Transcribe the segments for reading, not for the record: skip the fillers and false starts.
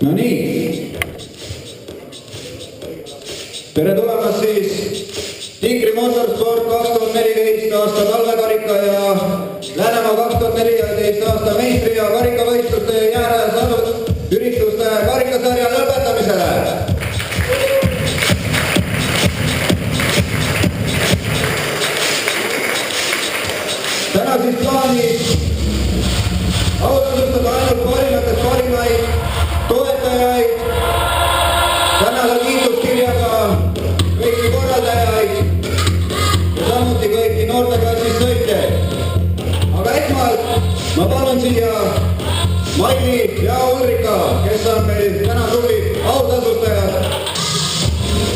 No nii. Tere tulemast siis Tiikri Motorsport 2014 aasta talvekarika ja Läänemaa 2014 aasta meistri- ja karikavõistluste jäärajas ürituste karikasarja lõpetamisele. Täna siis plaanis austustada ainult parimatest parimaid toetajaid, tänada kiituskirjaga kõiki korraldajaid ja samuti kõiki noorteklassis sõitjaid. Aga esmalt ma palun siia Maili ja Ulrika, kes on meil täna tublid autasustajad.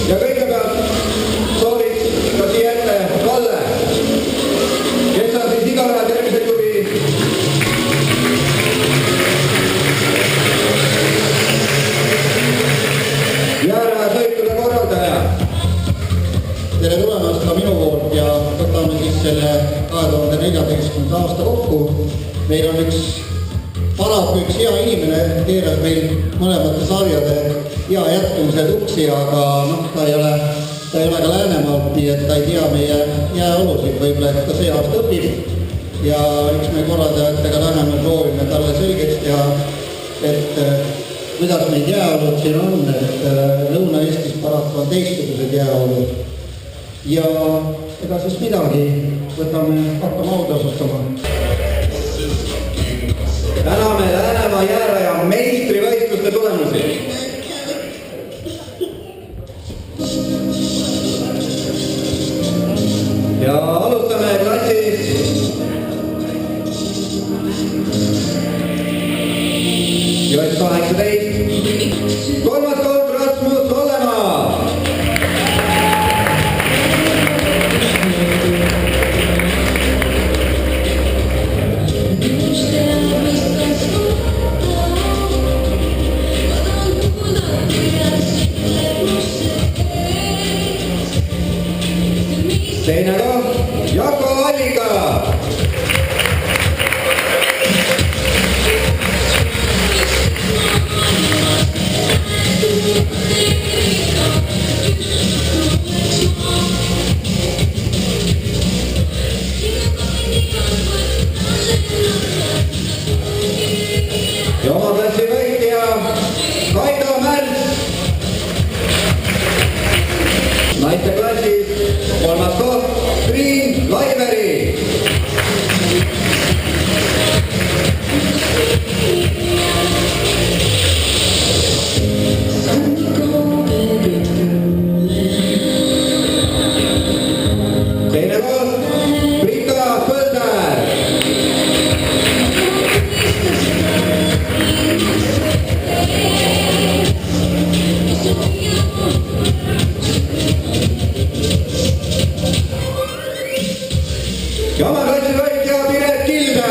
Ja kõigepealt sooviks ka siia ette Kalle, kes on siis igale terviseklubi jääraja korraldaja. Tere tulemast ka minu poolt ja võtame siis selle 2014. aasta kokku. Meil on üks hea inimene, keeras meil mõlemate sarjade hea jätkumise tuksi, aga ta ei ole ka Läänemaalt, nii et ta ei tea meie jääolusid, võib-olla ta see aasta õpib. Ja üks me korraldajatega Läänemaal soovime talle selgeks teha, et kuidas neid jääolud siin on, et Lõuna-Eestis paraku on teistsugused jääolud. Ja ega siis midagi, hakkame autasustama. Täname Läänemaa jääraja meistrivõistluste tulemusi. Ja alustame klassis Joes 18. Kolmas koht Rasmus Ollemaa. Teine koht Jako Allika. Ja oma klassi võitja Kaido Märts. Naiste klassis kolmas koht Triin Laiveri. Teine koht Brita Põldär. Ja oma klassi võitja Piret Kilde.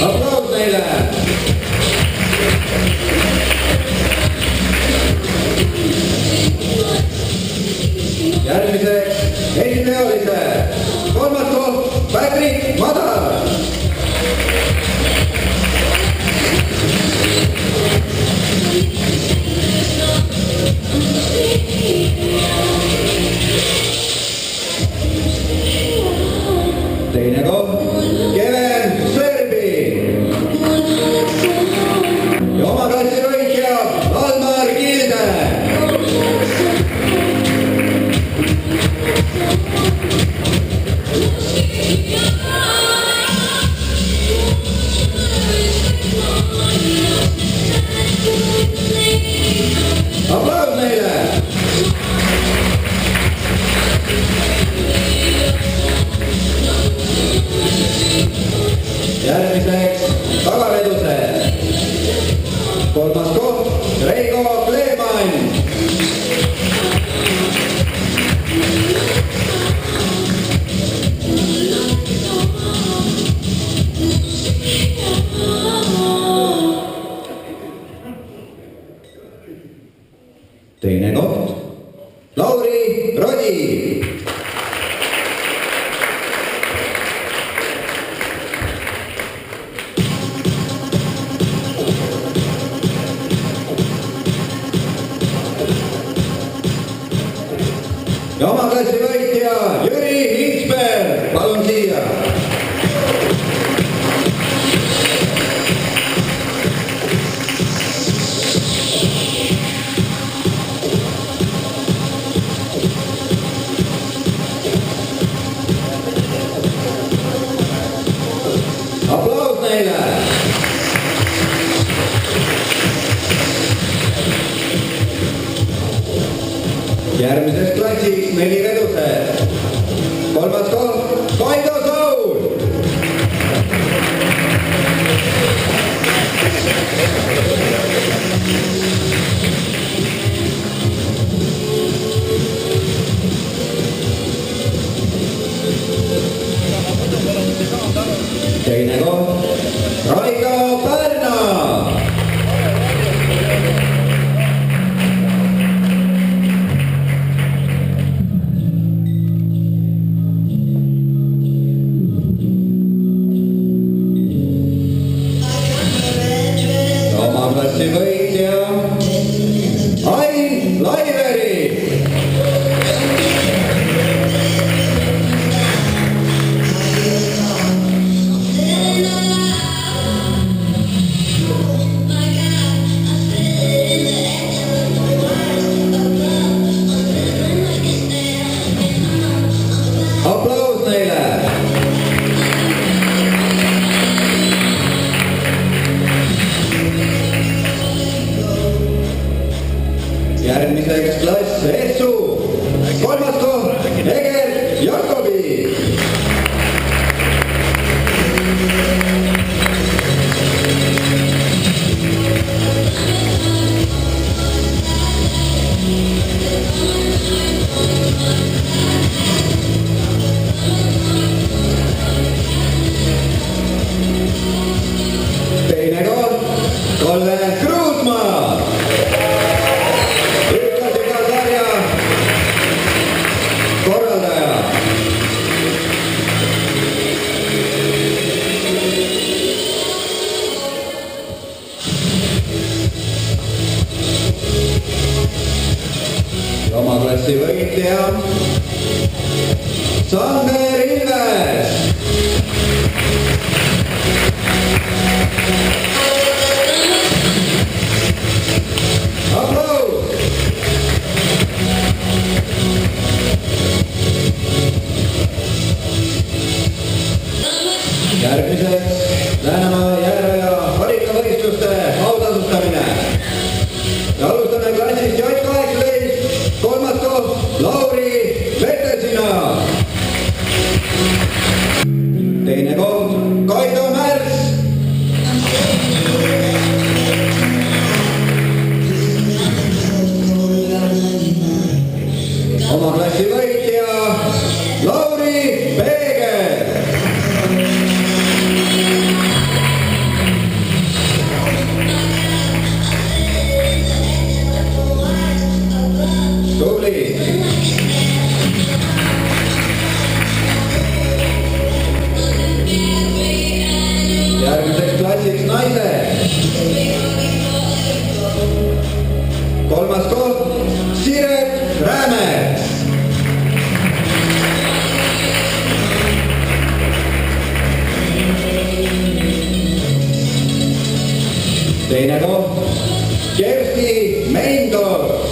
Aplaus neile. Järgmiseks esiteolise kolmas koht Patrick Madar. Teine koht Kevin Sõrbi. Ja oma klassi võitja Valmar Kilde. Aplaus neile. Järgmiseks tagaveduse kolmas koht Reigo Kleemann. teine koht Lauri Rodi. ja oma klassi võitja Jüri Hinsberg, palun siia. aplaus neile. järgmises klassis 4 vedused. kolmas koht Kaido Saul. teine koht Raigo Pärna. klassi võitja Ain Laiveri. aplaus neile. järgmiseks klass Essu, kolmas koht Eger Jakobi. teine koht Kalle Kruusmaa. korraldaja. oma klassi võitja Sander Ilves. aplaus. järgmiseks Läänemaa jääraja harikavõistluste autasustamine. ja alustame klassist J18, kolmas koht Lauri Vetesina. teine koht Kaido Märts. oma klassi võitja Lauri Peeger. tubli. järgmiseks klassiks naised. kolmas koht Siret Räämets. teine koht Kersti Meindorf.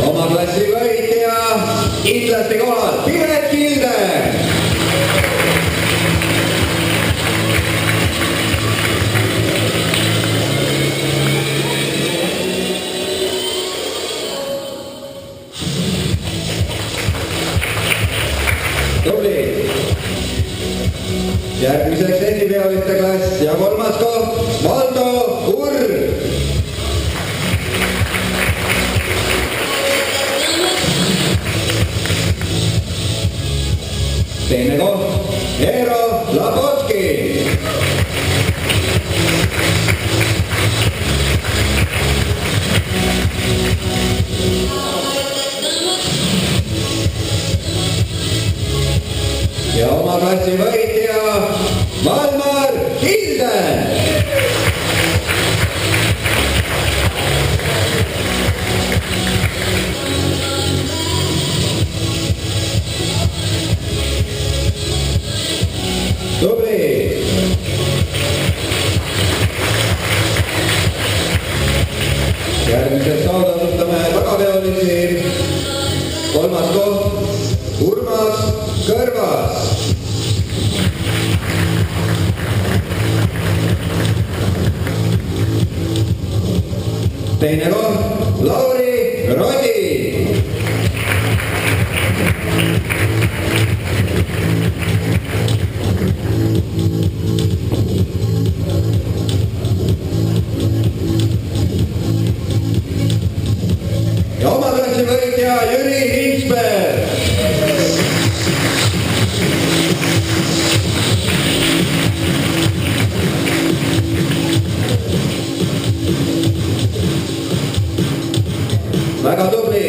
oma klassi võitja kindlasti kohal Piret Kilde. tubli. järgmiseks esipeoliste klass ja kolmas koht Valdo Urr. teine koht, Eero Lapotki. Ja oma klassi võitja Valmar Hilden. Tubli! Järgmiseks saadavustame tagapeolisi. Kolmas koht Urmas Kõrvas. Teine koht Lauri Rodi. Ja oma klassi võitja Jüri Hinsberg. Väga tubli.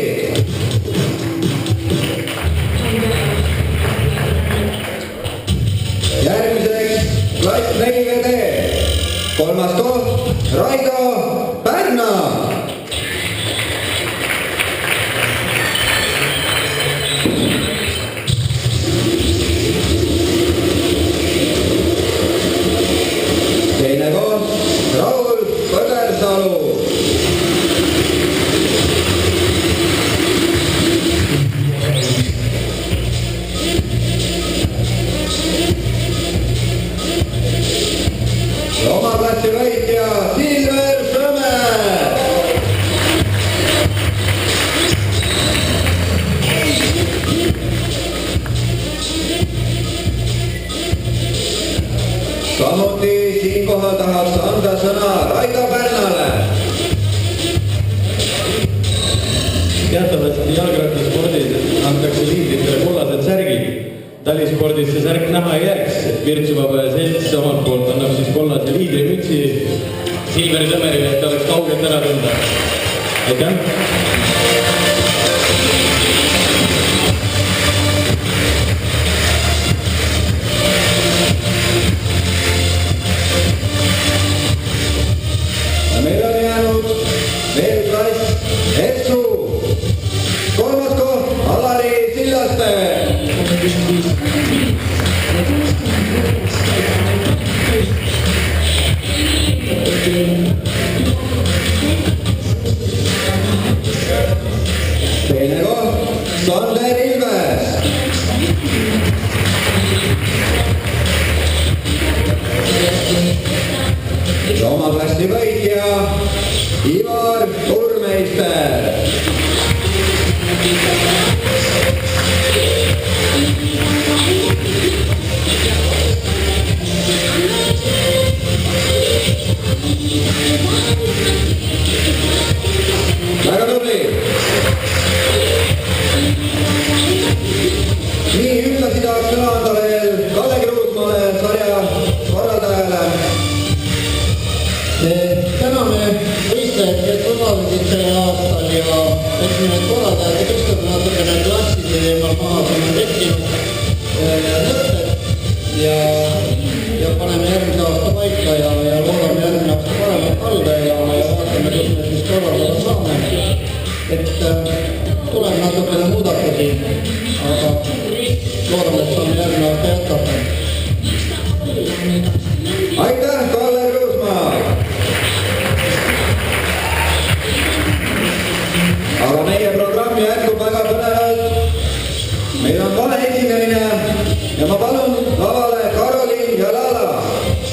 Järgmiseks klass 4D. Kolmas koht Raido Pärna. Teine koht Raul Põdersalu. Oma klassi võitja Silver Sõme. Samuti siinkohal tahaks anda sõna Raido Pärnale. Teatavasti jalgrattaspordis antakse liidritele kollased särgid. Talispordis see särk näha ei jääks. Virtsuvaba selts omalt poolt annab siis kollase liidrimütsi Silveri Sõmerile, et ta oleks kaugelt ära tunda. Aitäh! Ja meil on jäänud veel klass Essu. Kolmas koht Alari Sillaste. Teine koht Sander Ilves. Ja oma klassi võitja Ivar Urmeister. Väga tubli! Nii ühtlasi tahaks sõna anda veel Kalle Kruusmaale, sarja korraldajale. Täname võistlejaid, kes osalesid sellel aastal ja eks need korraldajad tõstavad natukene klasside teemal maha, kui on tekkinud mõtted ja paneme järgmise aasta paika ja loodame järgmine aasta paremat talve ja vaatame, kus me siis korraldada saame. Et tuleb natukene muudatusi, aga loodame, et saame järgmine aasta jätkata. Aitäh, Kalle Kruusmaa! Aga meie programm jätkub väga põnevalt. Meil on vaheesinemine ja ma palun lavale Karolin ja Lala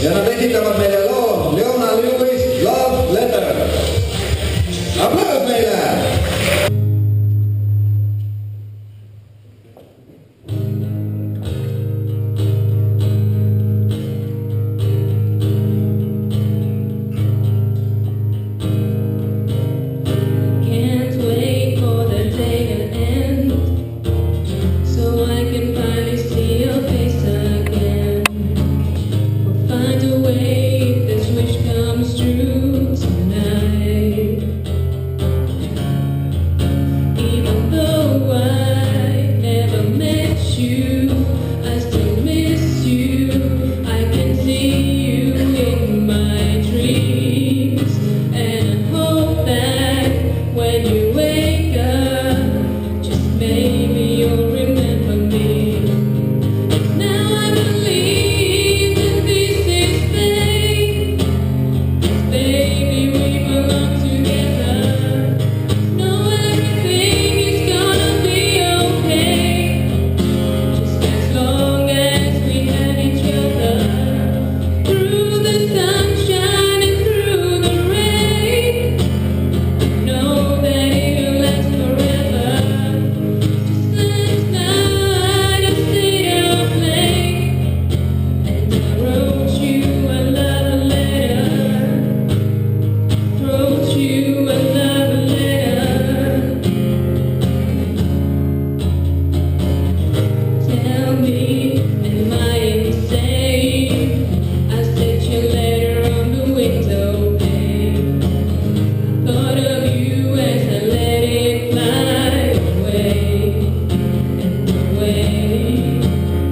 ja nad esitavad meile loo Leona Lewis Love Letter. Aplaus meile! Can't wait for the day to end, so I can finally see your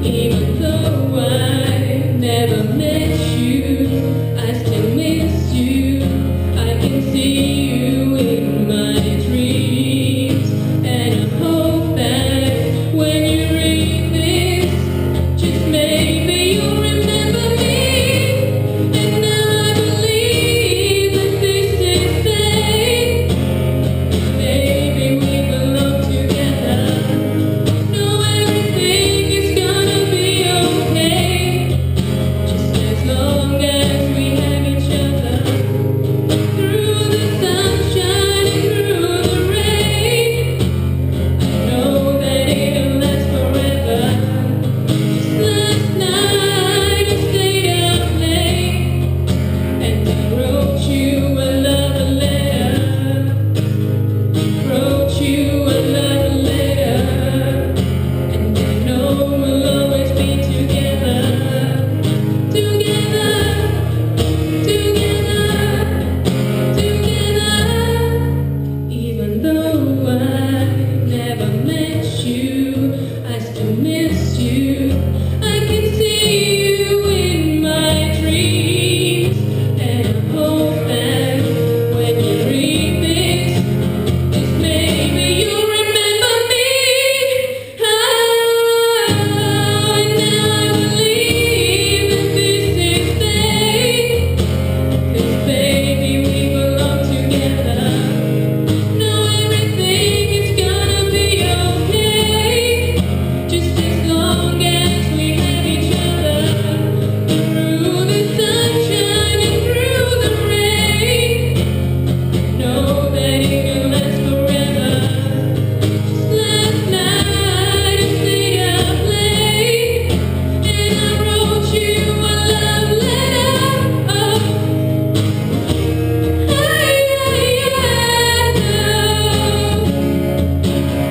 Even though I never met you, I still miss you. I can see you in my dreams, and I hope that when you read this, just maybe you'll remember me. And I believe that this is fate. Maybe we belong together. No, everything is gonna be okay. Just as long as we have each other. Through the sunshine and through the rain. I know that it'll last forever. Just last night I stayed up late, and I wrote you a love letter. Wrote you a love letter, and I know we'll always be together, together, together, together. Even though I never met you, I still miss you. I can see you in my dreams, and I hope that when you read this, maybe you'll remember me. And I believe that this is fate. 'Cause baby, we belong together. No, everything is gonna be okay. Just as long as we have each other. Through the sunshine and through the rain. Know that it can last forever. Just last night I stayed up late, and I wrote you a love letter. Oh,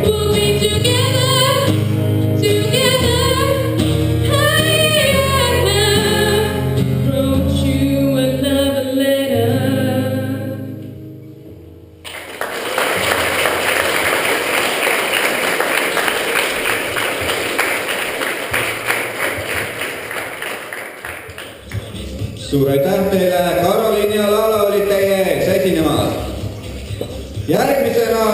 we'll be together, together. Wrote you a love letter. Suur aitäh teile, Karoliin ja Lala olid teie ees esinemas. Järgmisena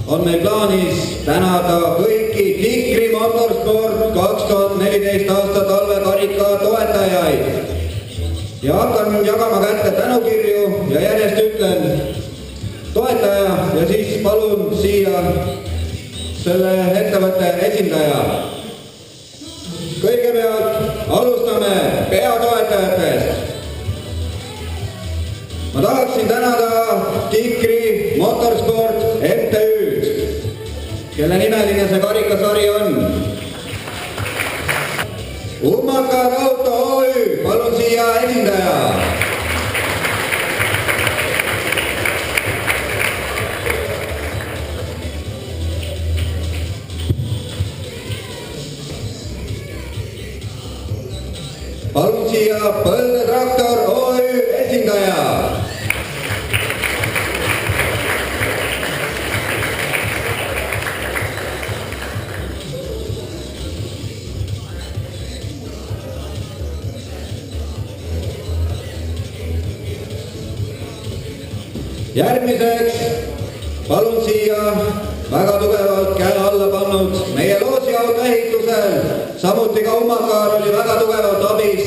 on meil plaanis tänada kõiki Tikri Motorsport 2014 aasta talvekarika toetajaid. Ja hakkan jagama kätte tänukirju ja järjest ütlen toetaja ja siis palun siia selle ettevõtte esindaja. Kõigepealt alustame peatoetajatest. Ma tahaksin tänada Tikri Motorsport MTÜ-d, kelle nimeline see karikasari on. Ummakar Auto OÜ, palun siia esindaja. Palun siia Põlde Traktor OÜ esindaja. Järgmiseks palun siia väga tugevalt käe alla pannud meie loosiauto ehitusel, samuti ka Ummakar oli väga tugevalt abis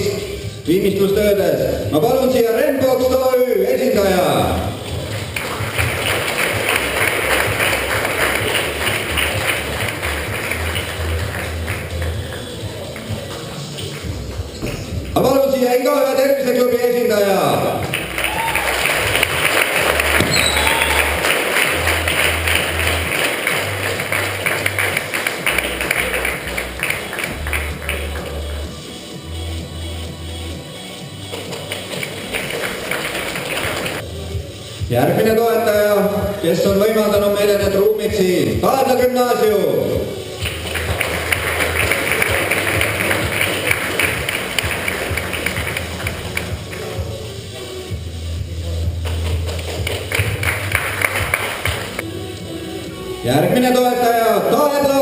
viimistlustöödes. Ma palun siia Renbox OÜ esindaja. Ma palun siia Igaühe terviseklubi esindaja. Järgmine toetaja, kes on võimaldanud meile need ruumid siin, Kaadla gümnaasium. Järgmine toetaja, Kaadla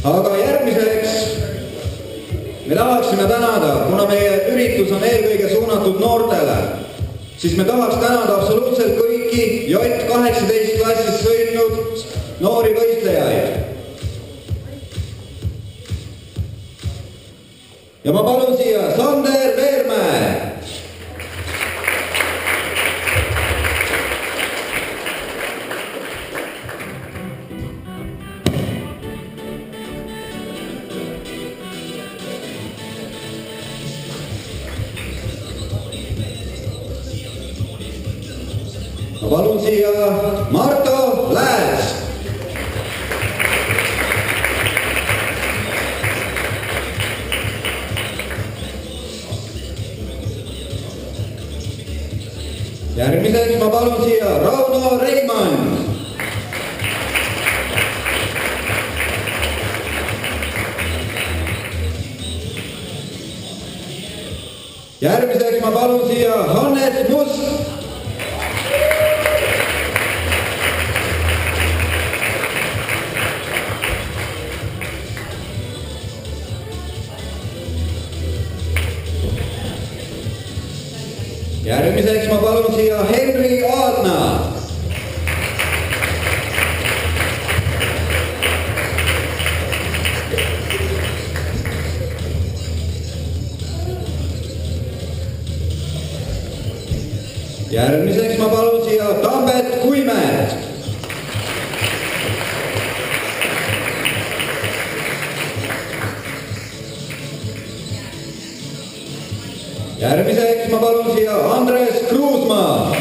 aga järgmiseks me tahaksime tänada, kuna meie üritus on eelkõige suunatud noortele, siis me tahaks tänada absoluutselt kõiki J18 klassis sõitnud noori võistlejaid. Ja ma palun siia Sander Veermäe. Ma palun siia Marto Lääs. Järgmiseks ma palun siia Rauno Reimann. Järgmiseks ma palun siia Hannes Must. Järgmiseks ma palun siia Henri Aadna. Järgmiseks ma palun siia Tambet Kuimäed. Järgmiseks ma palun siia Andres Kruusmaa.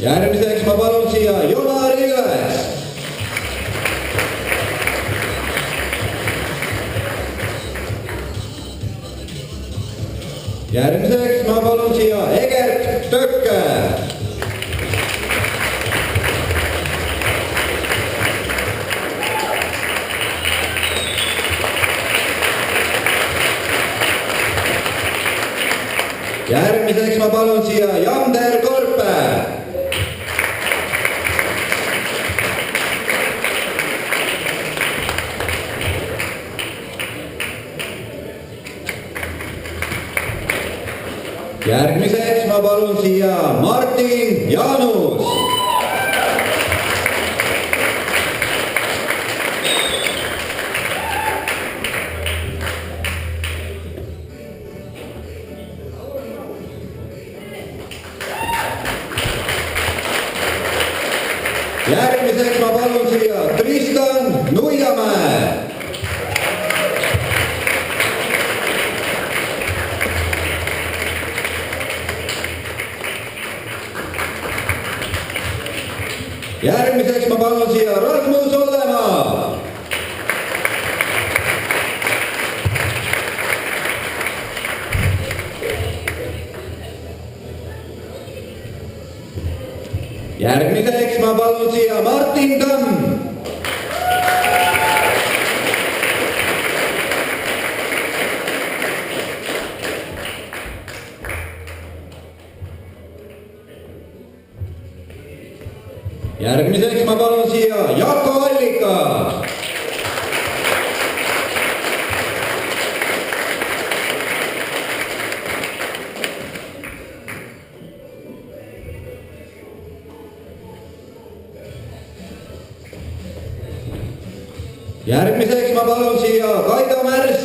Järgmiseks ma palun siia Jonar Ilves. Järgmiseks ma palun siia Egert Tökke. Järgmiseks ma palun siia Jander Korpe. Järgmiseks ma palun siia Martin Jaanus. Järgmiseks ma palun siia Tristan Nuiamäe. Järgmiseks ma palun siia Rasmus Ollemaa. Järgmiseks ma palun siia Martin Tamm. Järgmiseks ma palun siia Jako Allika. Järgmiseks ma palun siia Kaido Märs.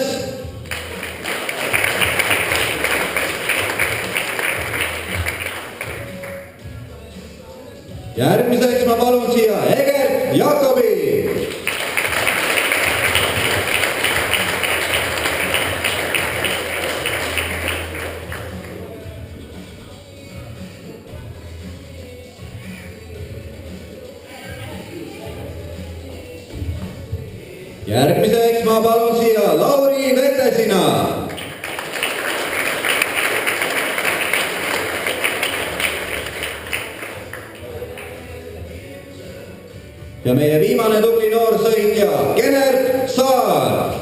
Järgmiseks ma palun siia Egert Jakobi. Järgmiseks ma palun siia Lauri Vetesina. Ja meie viimane tubli noorsõitja Kenert Saar.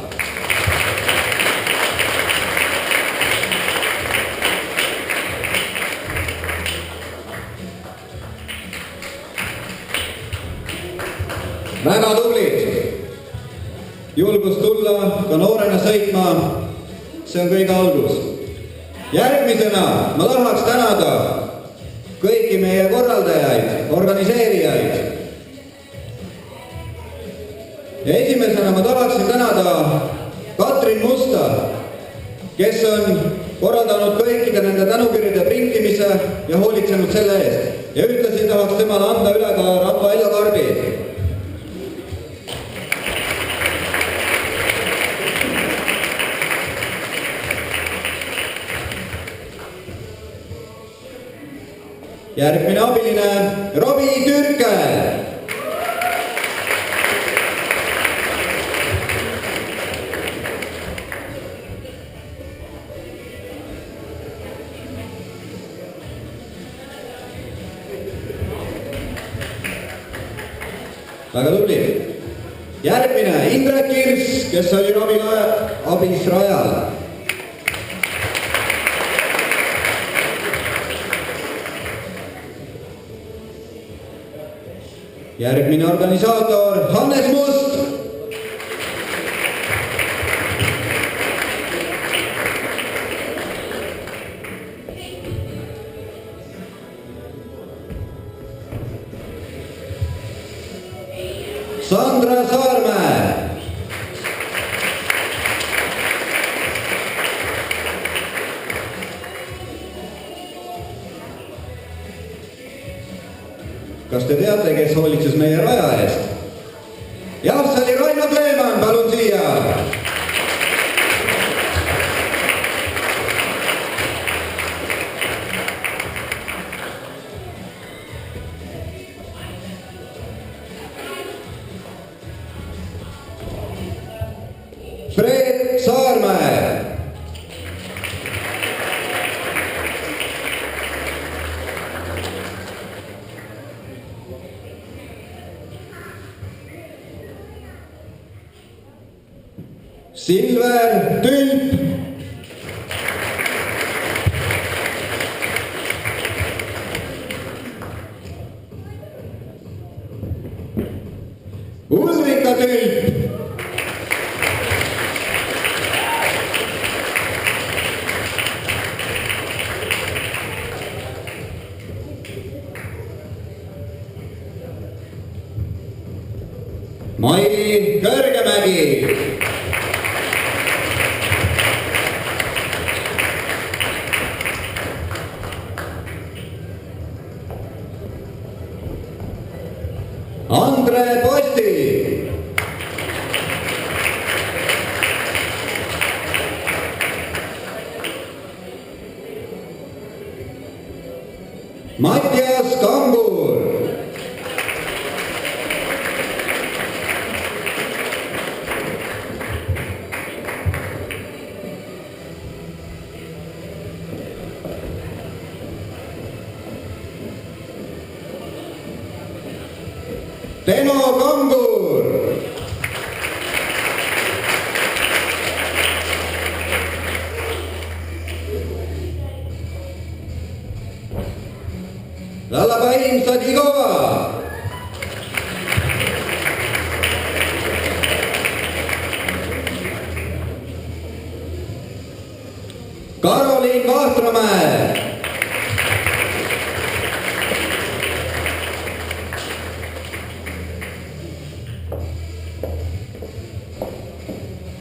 väga tublid. Julgus tulla ka noorena sõitma, see on kõige algus. Järgmisena ma tahaks tänada kõiki meie korraldajaid, organiseerijaid. Ja esimesena ma tahaksin tänada Katrin Musta, kes on korraldanud kõikide nende tänukirjade printimise ja hoolitsenud selle eest. Ja ühtlasi tahaks temale anda üle ka Rafael Karbi. Järgmine abiline Robi Türke. Väga tubli. Järgmine Indrek Kirs, kes oli Robile abis rajal. Järgmine organisaator Hannes Must. Sandra Saarmäe. Kas te teate, kes hoolitses meie raja eest? Jah, see oli Raino Kleeman, palun siia. Fred Saarmäe. Silver Tülp. Ulrika Tülp. Mai Kõrgemägi. Andre Posti. Mattias Kambur. Teno Kambur. Lalabaim Sadigova. Karoliin Vahtramäe.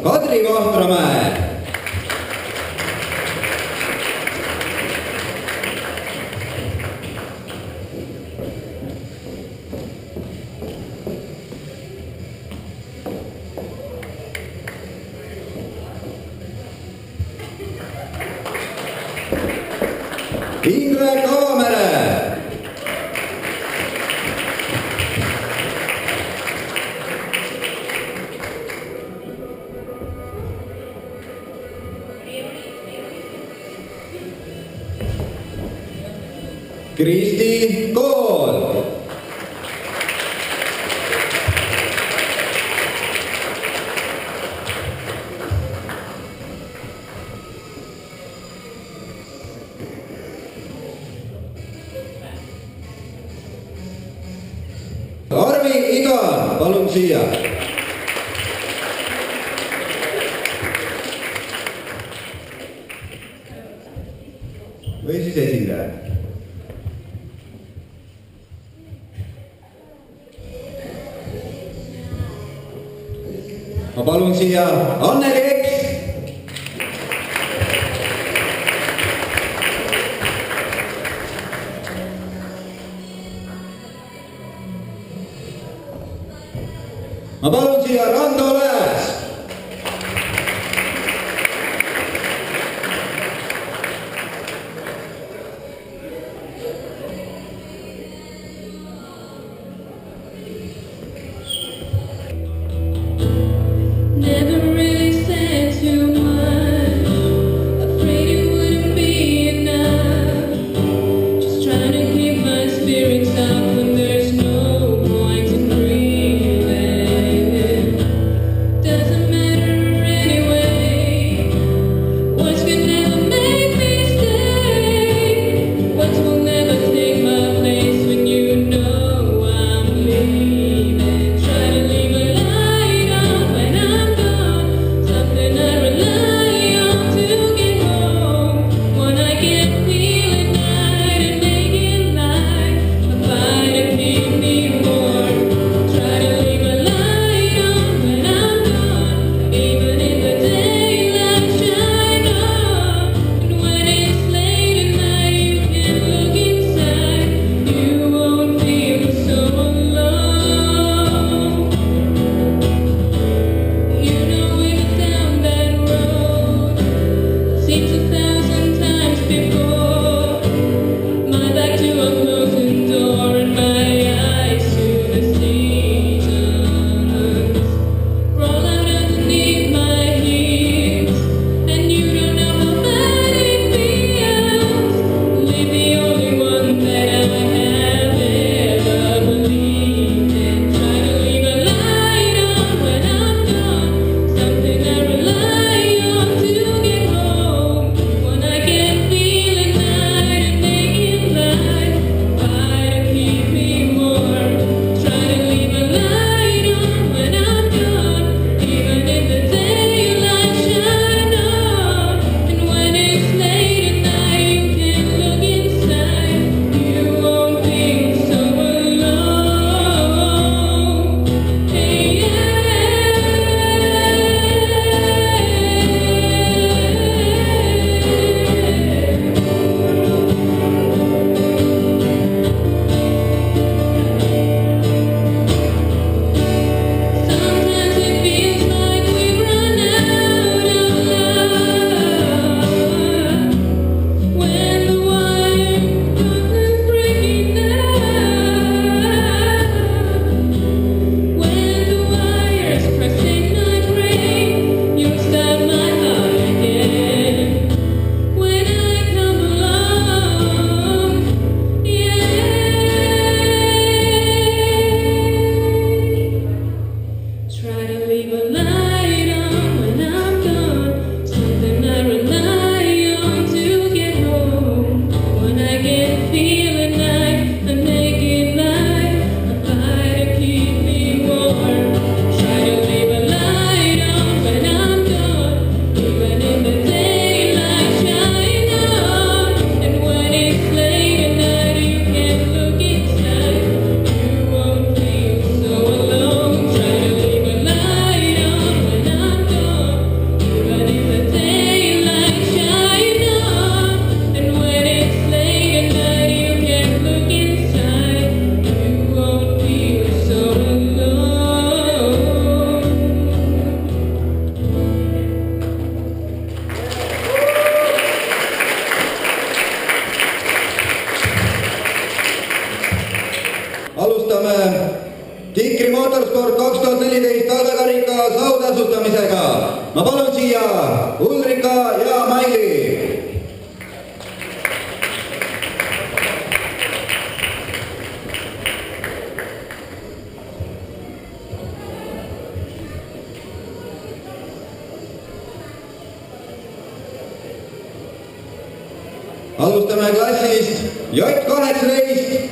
Kadri Vahtramäe. Indrek Avamere. Kristi Kool. Arvi Natali Idan, palun siia. Või siis esindaja. Ma palun siia Anneli Eks. Ma palun siia Rando Lääs. Never really said too much, afraid it wouldn't be enough. Just trying to keep my spirits up when there's no point in breathing. Doesn't matter anyway. Words can never make me stay. Words will never take my place when you know I'm leaving. Try to leave a light on when I'm gone. Something I rely on to get home. When I can't feel at night and naked light, a fire to keep me warm. Try to leave a light on when I'm gone. Even in the daylight, shine on. And when it's late at night, you can look inside. You won't feel so alone. You know we've been down that road. Seems 1,000 times before. My back to a closing door and my eyes to the seasons. Roll out underneath my heels, and you don't know how bad it feels. Leave the only one that I have ever believed in. Try to leave a light on when I'm gone. Something I rely on to get home. When I can't feel at night and naked light, fire to keep me warm. Try to leave a light on when I'm gone. Even in the daylight, shine on. And when it's late at night, you can look inside. You won't feel so alone. Hey, Sometimes it feels like we've run out of love. When the wire comes breaking down, when the wire's pressing my brain, you start my heart again. When I come along, try to leave a light on when I'm gone. Something I rely on to get home. When I can't feel at night, a naked light, a fire to keep me warm. Try to leave a light on when I'm gone. Even in the daylight, shine on. And when it's late at night, you can look inside. You won't feel so alone. Try to leave a light on when I'm gone. Even in the daylight, shine on. And when it's late at night, you can look inside. You won't feel so alone. Alustame Tikri Motorsport 2014 talvekarika sautasustamisega. Ma palun siia Ulrika ja Maili. Alustame klassist J18.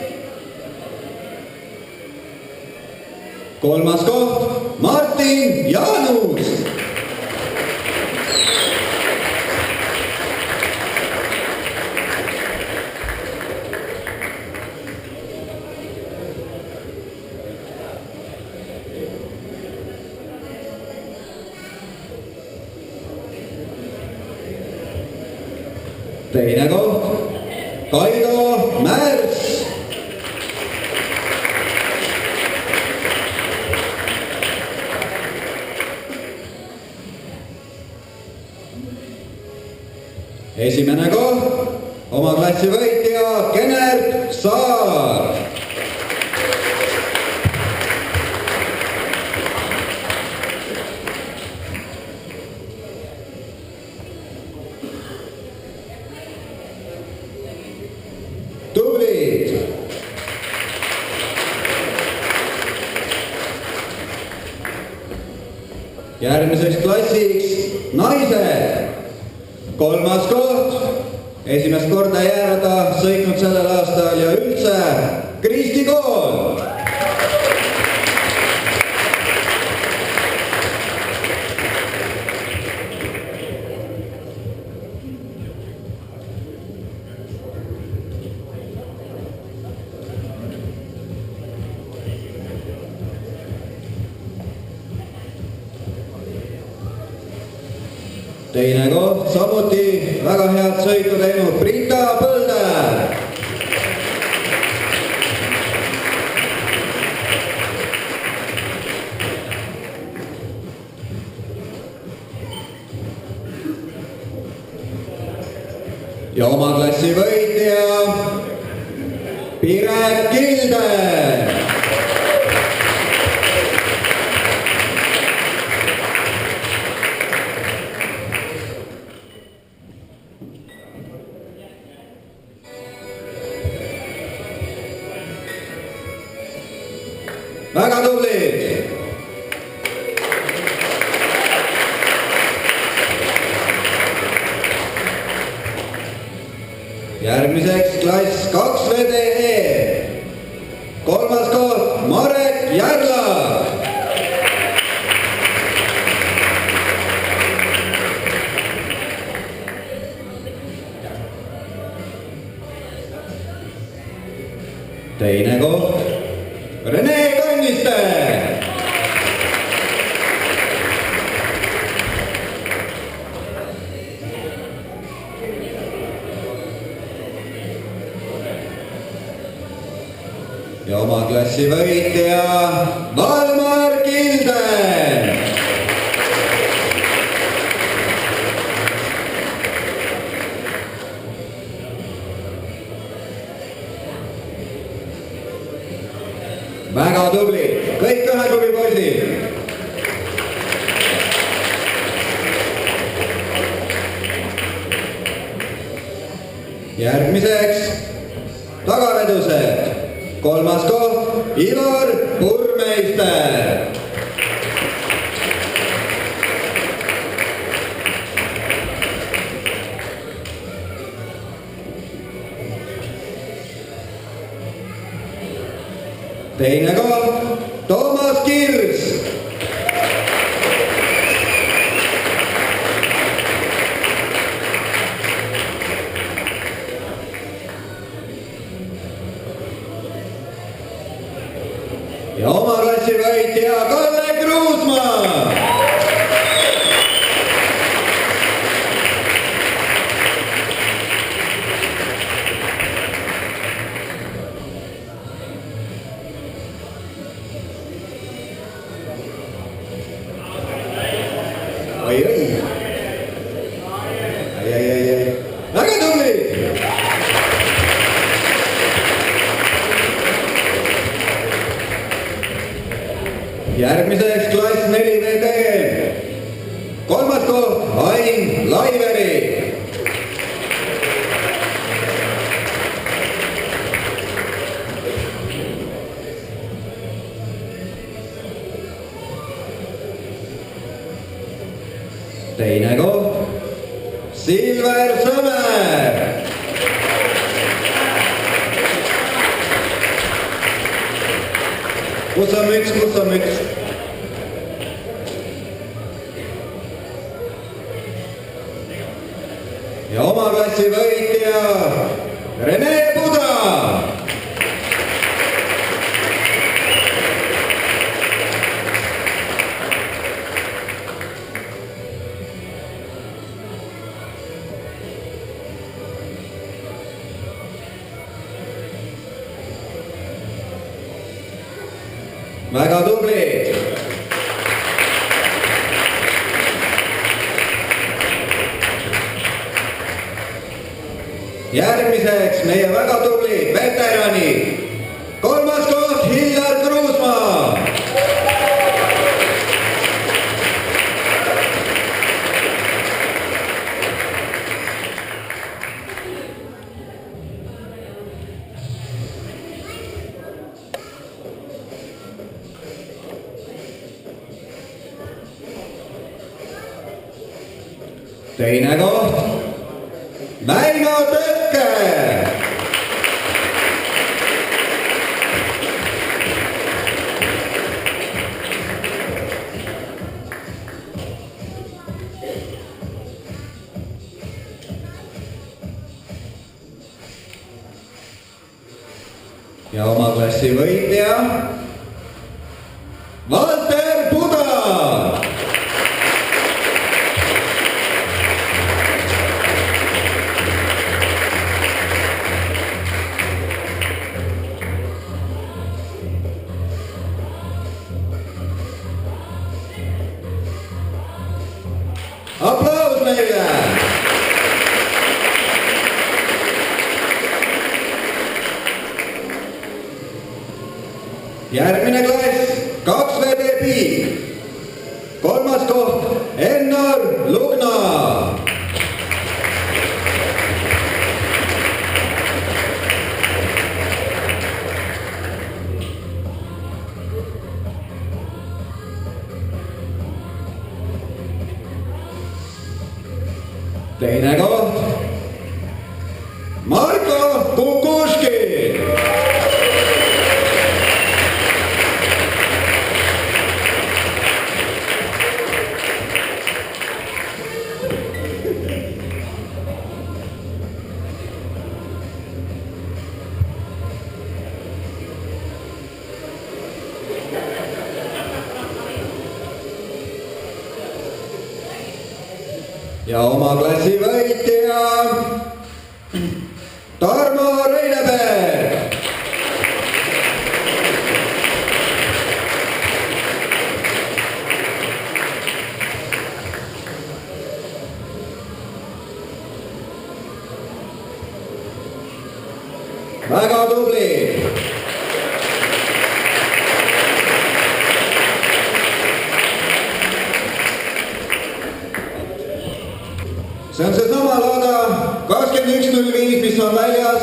kolmas koht Martin Jaanus. teine koht Kaido Märts. esimene koht oma klassi võitja Kenert Saar. tublid. järgmiseks klassiks naised. kolmas koht, esimest korda Jäärada sõitnud sellel aastal ja üldse Kristi Kool. teine koht, samuti väga head sõitu teinud Brita Põlder. ja oma klassi võitja Piret Kilder. väga tublid. järgmiseks klass 2VDE. kolmas koht Marek Järla. teine koht Rene Kanniste. ja oma klassi võitja Valmar Kilden. väga tubli, kõik ühe klubi poisid. järgmiseks tagavedused. kolmas koht Ivar Purmeister. teine koht Toomas Kirs. ja oma klassi võitja Kalle Kruusmaa. oi, väga tublid. järgmiseks klass 4VD. kolmas koht Ain Laiveri. teine koht Silver Sõmer. Kus on müts, kus on müts? Ja oma klassi võitja Rene Puda. Väga tublid. Järgmiseks meie väga tublid veteranid. 3. koht Hillar Kruusmaa. Teine koht Väino Tökke. Ja oma klassi võitja Valter Puda. Applaus meile! Järgmine klass 2VD Piik. 3. koht Ennar Lugna. Teine koht Marko Kukuški. Ja oma klassi võitja Tarmo Reineberg. Väga tubli. See on seesama laada 21.05, mis on väljas,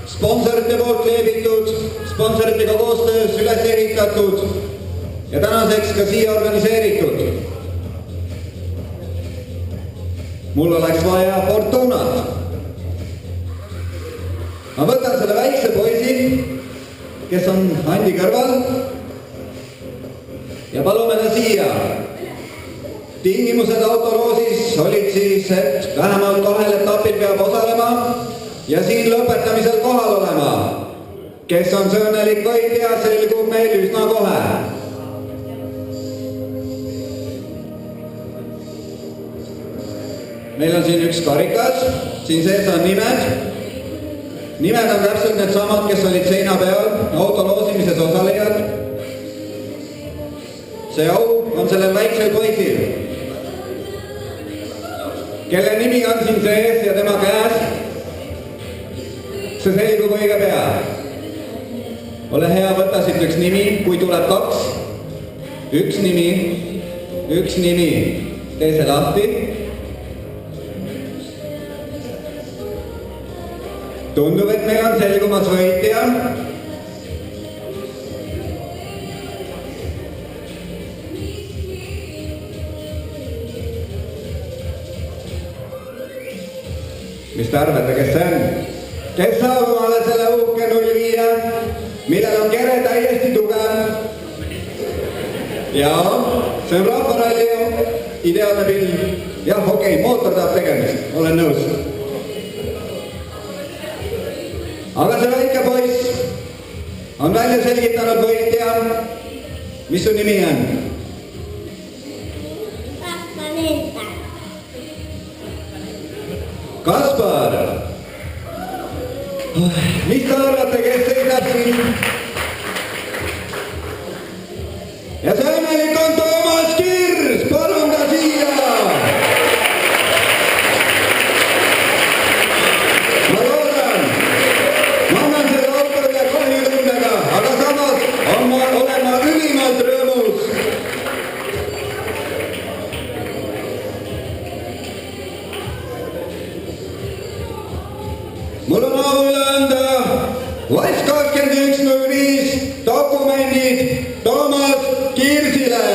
sponsorite poolt kleebitud, sponsoritega koostöös üles ehitatud ja tänaseks ka siia organiseeritud. Mul oleks vaja Fortunat. Ma võtan selle väikse poisi, kes on Andi kõrval ja palume ta siia. Tingimused autoloosis olid siis, et vähemalt 2 etapil peab osalema ja siin lõpetamisel kohal olema. Kes on see õnnelik võitja, selgub meil üsna kohe. Meil on siin üks karikas, siin sees on nimed. Nimed on täpselt need samad, kes olid seina peal, autoloosimises osalejad. See au on sellel väiksel poisil, kelle nimi on siin sees ja tema käes. See selgub õige pea. Ole hea, võta siit üks nimi, kui tuleb 2. Üks nimi. Tee see lahti. Tundub, et meil on selgumas võitja. Mis te arvate, kes see on? Kes saab omale selle uhke 05, millel on kere täiesti tugev, jaa, see on rahvaralli ideaalne film. Jah, okei, mootor tahab tegemist, olen nõus. Aga see väike poiss on välja selgitanud võitja. Mis su nimi on? Kaspar. Mis te arvate, kes seisab siin? Ja see õnnelik on Toomas Kirs, palun ka siia. Ma loodan, ma annan selle autorile kahjutundega, aga samas olen ma ülimalt rõõmus. Mul on au üle anda Vass 2105 dokumendid Toomas Kirsile.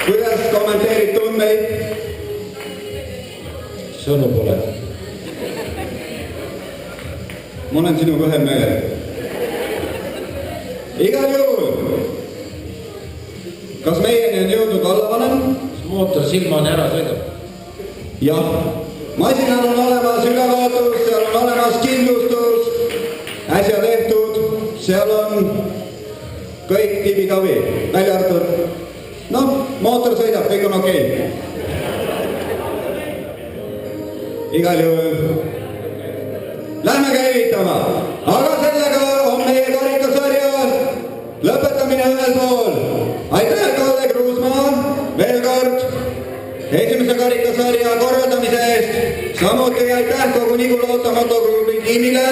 Kuidas kommenteerid tundeid? Sõnu pole. Ma olen sinuga ühel meelel. Igal juhul. Kas meieni on jõudnud vallavanem? Mootor silmane ära sõidab. Jah, masinal on olemas ülevaatus, seal on olemas kindlustus, äsja tehtud, seal on kõik tibi-tabi, välja arvatud. Noh, mootor sõidab, kõik on okei. Igal juhul. Lähme käivitama, aga sellega on meie karikasarja lõpetamine ühel pool. Aitäh, Kalle Kruusmaa, veel kord esimese karikasarja korraldamise eest. Samuti aitäh kogu Nigulooto motoklubi tiimile,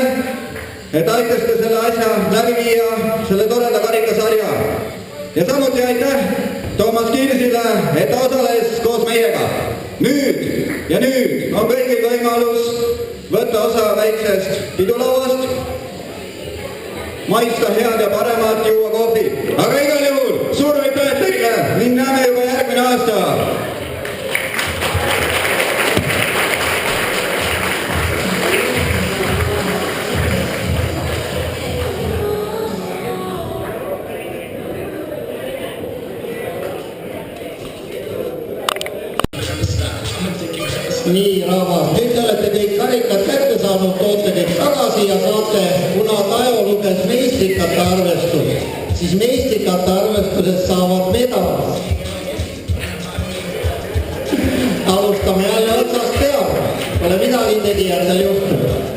et aitasite selle asja läbi viia, selle toreda karikasarja. Ja samuti aitäh Toomas Kirsile, et osales koos meiega. Nüüd on kõigil võimalus võtta osa väiksest pidulauast, maista head ja paremat, juua kohvi. Aga igal juhul suur aitäh teile ning näeme juba järgmine aasta. Nii, rahvas, nüüd te olete kõik karikad kätte saanud, toote kõik tagasi ja saate, kuna Tajo luges meistrikate arvestust, siis meistrikate arvestusest saavad medalid. Alustame jälle otsast peale, pole midagi tegijatel juhtunud.